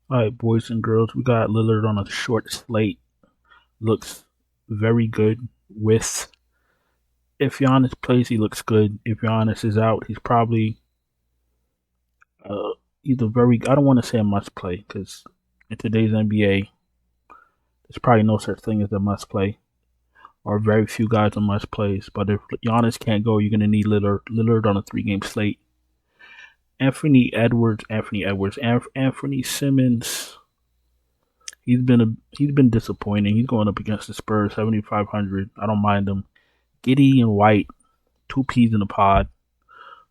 All right, boys and girls, we got Lillard on a short slate. Looks very good. With if Giannis plays, he looks good. If Giannis is out, he's probably uh, either very. I don't want to say a must play because in today's NBA, there's probably no such thing as a must play, or very few guys are must plays. But if Giannis can't go, you're gonna need Lillard on a 3-game slate. Anthony Edwards, Anthony Simmons. He's been disappointing. He's going up against the Spurs, 7,500. I don't mind him. Giddy and White, two peas in a pod,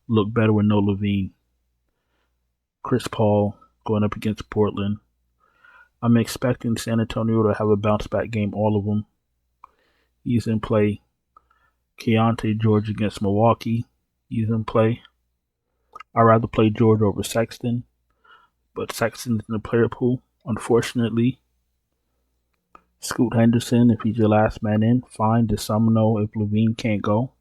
look better with no Levine. Chris Paul going up against Portland. I'm expecting San Antonio to have a bounce back game, all of them. He's in play. Keontae George against Milwaukee. He's in play. I'd rather play George over Sexton, but Sexton's in the player pool, unfortunately. Scoot Henderson, if he's your last man in, fine. Just some know if Levine can't go.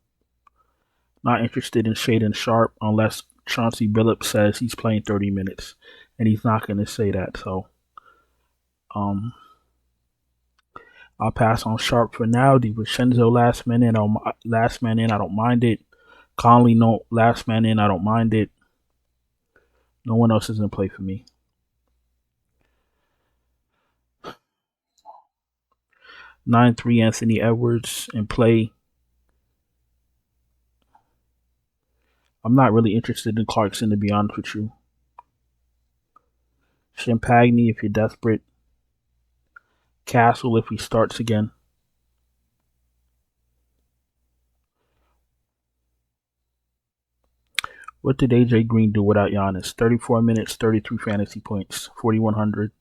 Not interested in Shaden Sharp unless Chauncey Billups says he's playing 30 minutes, and he's not going to say that. So, um, I'll pass on Sharp for now. DiVincenzo last man in. I don't mind it. Conley no last man in. I don't mind it. No one else is in play for me. 9-3 Anthony Edwards in play. I'm not really interested in Clarkson, to be honest with you. Champagne if you're desperate. Castle if he starts again. What did AJ Green do without Giannis? 34 minutes, 33 fantasy points, 4,100.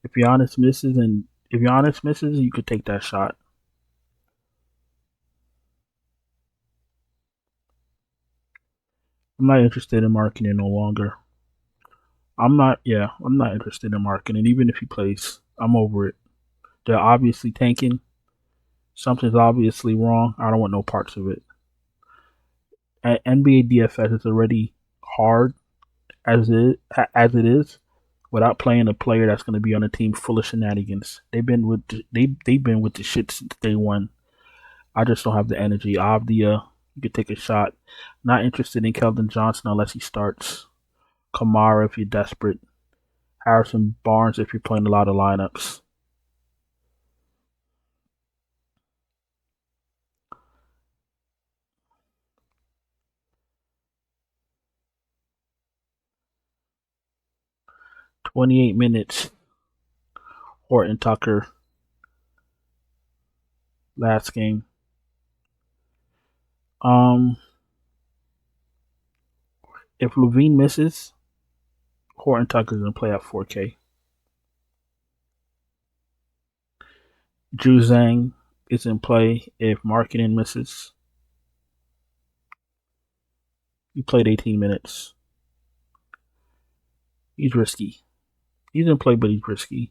If Giannis misses, you could take that shot. I'm not interested in marketing no longer. I'm not interested in marketing. Even if he plays, I'm over it. They're obviously tanking. Something's obviously wrong. I don't want no parts of it. NBA DFS is already hard as it is without playing a player that's going to be on a team full of shenanigans. They've been with the shit since day one. I just don't have the energy. Avdia, you could take a shot. Not interested in Keldon Johnson unless he starts. Kamara if you're desperate. Harrison Barnes if you're playing a lot of lineups. "28 minutes." Horton Tucker last game. Um, if Levine misses, Horton Tucker's gonna play at 4K. Drew Zhang is in play if Markkanen misses. He played 18 minutes. He's risky. He's in play, but he's risky.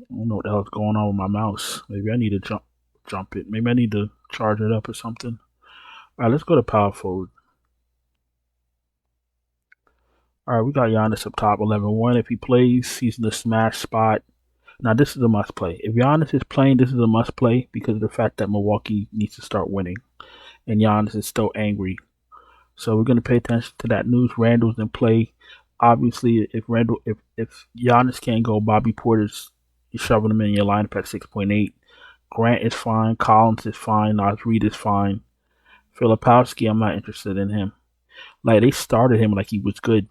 I don't know what the hell's going on with my mouse. Maybe I need to jump it. Maybe I need to charge it up or something. All right, let's go to power forward. All right, we got Giannis up top, 11-1. If he plays, he's in the smash spot. Now, this is a must play. If Giannis is playing, this is a must play because of the fact that Milwaukee needs to start winning. And Giannis is still angry. So we're going to pay attention to that news. Randall's in play. Obviously, if Giannis can't go, Bobby Porter's shoving him in your lineup at 6.8. Grant is fine. Collins is fine. Naz Reid is fine. Filipowski, I'm not interested in him. Like, they started him like he was good.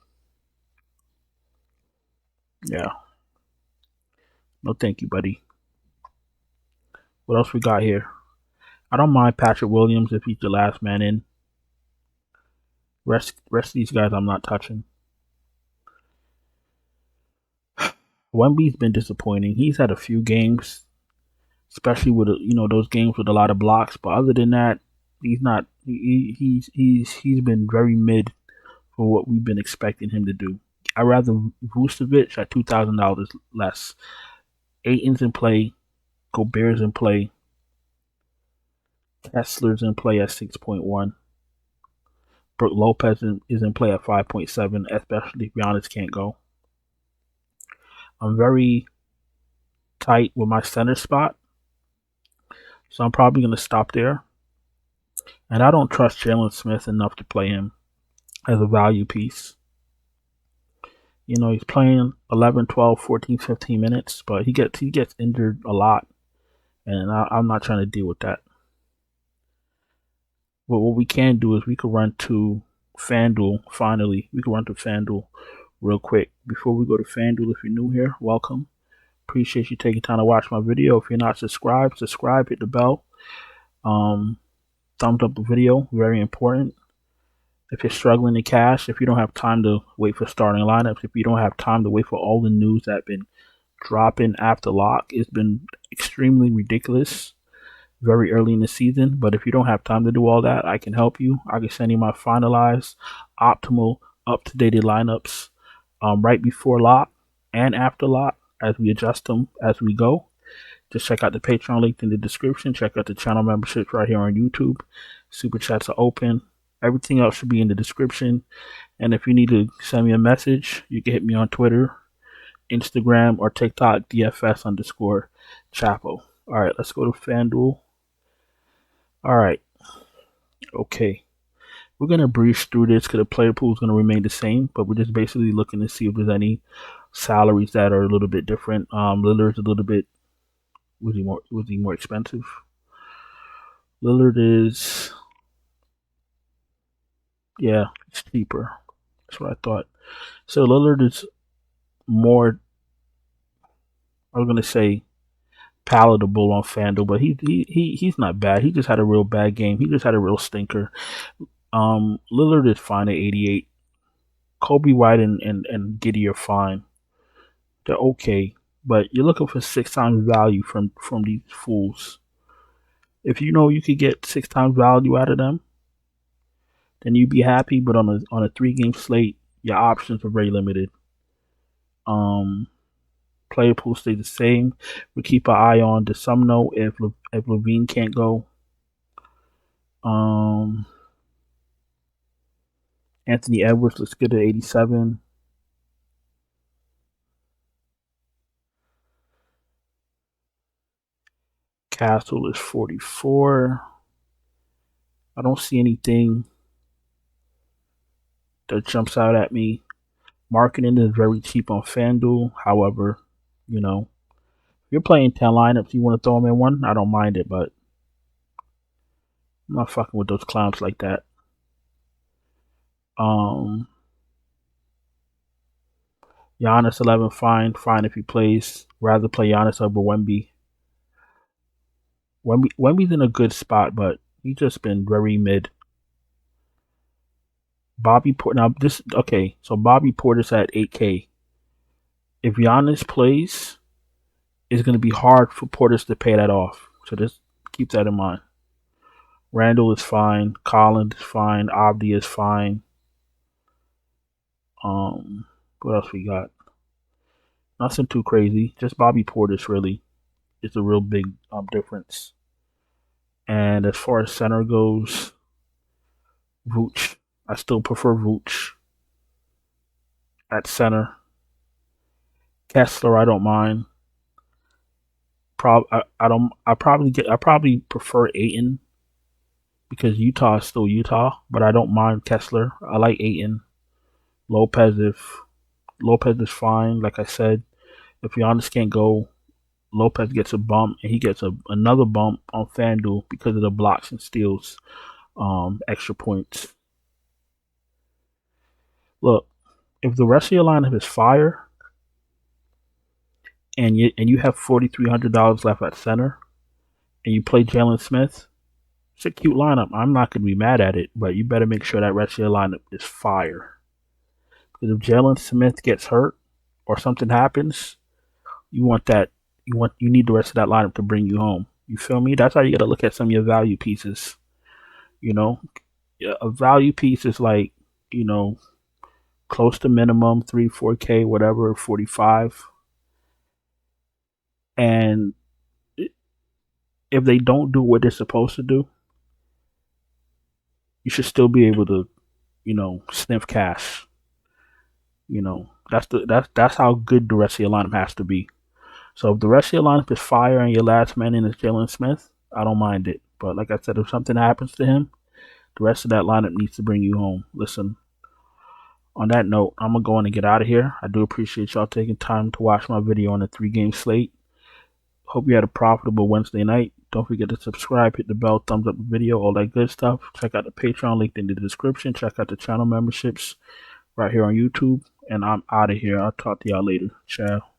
Yeah. No thank you, buddy. What else we got here? I don't mind Patrick Williams if he's the last man in. Rest of these guys I'm not touching. Wemby's been disappointing. He's had a few games, especially with those games with a lot of blocks. But other than that, he's not. He's been very mid for what we've been expecting him to do. I'd rather Vucevic at $2,000 less. Aiton's in play. Gobert's in play. Kessler's in play at 6.1. Brook Lopez is in play at 5.7, especially if Giannis can't go. I'm very tight with my center spot, so I'm probably going to stop there. And I don't trust Jalen Smith enough to play him as a value piece. You know, he's playing 11, 12, 14, 15 minutes, but he gets injured a lot, and I'm not trying to deal with that. But what we can do is we could run to FanDuel. Finally, we could run to FanDuel real quick. Before we go to FanDuel, if you're new here, welcome. Appreciate you taking time to watch my video. If you're not subscribed, subscribe, hit the bell. Thumbs up the video, very important. If you're struggling to cash, if you don't have time to wait for starting lineups, if you don't have time to wait for all the news that have been dropping after lock, it's been extremely ridiculous very early in the season. But if you don't have time to do all that, I can help you. I can send you my finalized, optimal, up-to-date lineups right before lock and after lock as we adjust them as we go. Just check out the Patreon link in the description. Check out the channel memberships right here on YouTube. Super chats are open. Everything else should be in the description. And if you need to send me a message, you can hit me on Twitter, Instagram, or TikTok, DFS_Chapo. All right, let's go to FanDuel. All right. Okay. We're going to breeze through this because the player pool is going to remain the same, but we're just basically looking to see if there's any salaries that are a little bit different. Lillard's a little bit, was he more expensive? Lillard is, yeah, it's cheaper. That's what I thought. So Lillard is more, I was going to say, palatable on FanDuel, but he's not bad. He just had a real bad game. He just had a real stinker. Lillard is fine at 88. Kobe White and Giddey are fine. They're okay, but you're looking for 6 times value from these fools. If you know you could get 6 times value out of them, then you'd be happy. But on a 3-game slate, your options are very limited. Player pool stays the same. We keep our eye on DeSumno if Levine can't go. Anthony Edwards looks good at 87. Castle is 44. I don't see anything that jumps out at me. Marketing is very cheap on FanDuel. However, you know, if you're playing 10 lineups, you want to throw them in one, I don't mind it, but I'm not fucking with those clowns like that. Giannis 11, fine if he plays. Rather play Giannis over Wemby. Wemby's in a good spot, but he's just been very mid. Bobby Portis. Now this okay. So Bobby Portis at 8K. If Giannis plays, it's going to be hard for Portis to pay that off. So just keep that in mind. Randall is fine. Collins is fine. Abdi is fine. What else we got? Nothing too crazy. Just Bobby Portis really is a real big difference. And as far as center goes, Vooch. I still prefer Vooch at center. Kessler, I don't mind. I probably prefer Ayton because Utah is still Utah, but I don't mind Kessler. I like Ayton. Lopez is fine. Like I said, if Giannis can't go, Lopez gets a bump, and he gets another bump on FanDuel because of the blocks and steals, extra points. Look, if the rest of your lineup is fire, and you have $4,300 left at center, and you play Jalen Smith, it's a cute lineup. I'm not going to be mad at it, but you better make sure that rest of your lineup is fire. Because if Jalen Smith gets hurt or something happens, you need the rest of that lineup to bring you home. You feel me? That's how you got to look at some of your value pieces. You know, a value piece is like, you know, close to minimum 3-4K, whatever, 45. And if they don't do what they're supposed to do, you should still be able to sniff cash. That's how good the rest of your lineup has to be. So if the rest of your lineup is fire and your last man in is Jalen Smith, I don't mind it. But like I said, if something happens to him, the rest of that lineup needs to bring you home. Listen, on that note, I'm going to go on and get out of here. I do appreciate y'all taking time to watch my video on the 3-game slate. Hope you had a profitable Wednesday night. Don't forget to subscribe, hit the bell, thumbs up the video, all that good stuff. Check out the Patreon link in the description. Check out the channel memberships right here on YouTube. And I'm out of here. I'll talk to y'all later. Ciao.